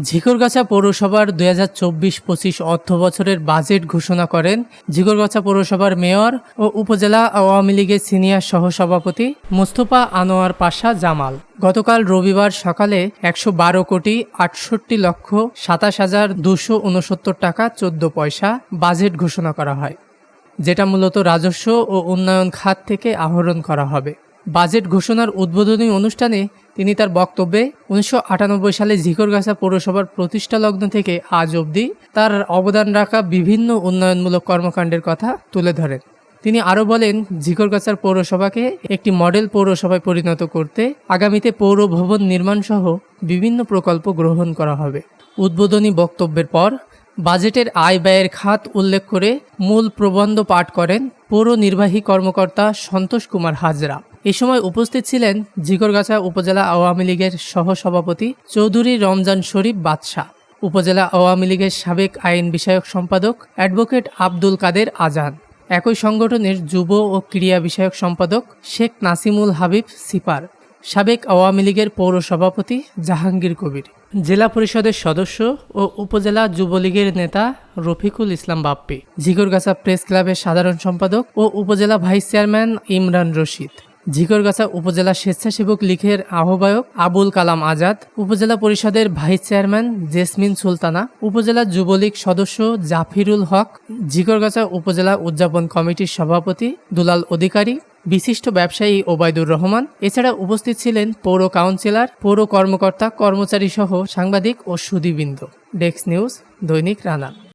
ঝিকরগাছা পৌরসভার ২০২৪-২৫ অর্থবছরের বাজেট ঘোষণা করেন ঝিকরগাছা পৌরসভার মেয়র ও উপজেলা আওয়ামী লীগের সিনিয়র সহসভাপতি মোস্তফা আনোয়ার পাশা জামাল। গতকাল রবিবার সকালে ১১,৬৮,২৭,২৬৯ টাকা ১৪ পয়সা বাজেট ঘোষণা করা হয়, যেটা মূলত রাজস্ব ও উন্নয়ন খাত থেকে আহরণ করা হবে। বাজেট ঘোষণার উদ্বোধনী অনুষ্ঠানে তিনি তার বক্তব্যে ১৯৯৮ সালে ঝিকরগাছা পৌরসভার প্রতিষ্ঠা লগ্ন থেকে আজ অবধি তার অবদান রাখা বিভিন্ন উন্নয়নমূলক কর্মকাণ্ডের কথা তুলে ধরেন। তিনি আরও বলেন, ঝিকরগাছার পৌরসভাকে একটি মডেল পৌরসভায় পরিণত করতে আগামীতে পৌর ভবন নির্মাণসহ বিভিন্ন প্রকল্প গ্রহণ করা হবে। উদ্বোধনী বক্তব্যের পর বাজেটের আয় ব্যয়ের খাত উল্লেখ করে মূল প্রবন্ধ পাঠ করেন পৌর নির্বাহী কর্মকর্তা সন্তোষ কুমার হাজরা। এ সময় উপস্থিত ছিলেন ঝিকরগাছা উপজেলা আওয়ামী লীগের সহসভাপতি চৌধুরী রমজান শরীফ বাদশা, উপজেলা আওয়ামী লীগের সাবেক আইন বিষয়ক সম্পাদক অ্যাডভোকেট আব্দুল কাদের আজান, একই সংগঠনের যুব ও ক্রীড়া বিষয়ক সম্পাদক শেখ নাসিমুল হাবিব সিপার, সাবেক আওয়ামী লীগের পৌর সভাপতি জাহাঙ্গীর কবির, জেলা পরিষদের সদস্য ও উপজেলা যুবলীগের নেতা রফিকুল ইসলাম বাপ্পি, ঝিকরগাছা প্রেস ক্লাবের সাধারণ সম্পাদক ও উপজেলা ভাইস চেয়ারম্যান ইমরান রশিদ, ঝিকরগাছা উপজেলা স্বেচ্ছাসেবক লীগের আহ্বায়ক আবুল কালাম আজাদ, উপজেলা পরিষদের ভাইস চেয়ারম্যান জেসমিন সুলতানা, উপজেলা যুবলীগ সদস্য জাফিরুল হক, ঝিকরগাছা উপজেলা উদযাপন কমিটির সভাপতি দুলাল অধিকারী, বিশিষ্ট ব্যবসায়ী ওবায়দুর রহমান। এছাড়া উপস্থিত ছিলেন পৌর কাউন্সিলর, পৌর কর্মকর্তা, কর্মচারী সহ সাংবাদিক ও সুধীবৃন্দ। ডেস্ক নিউজ, দৈনিক রানা।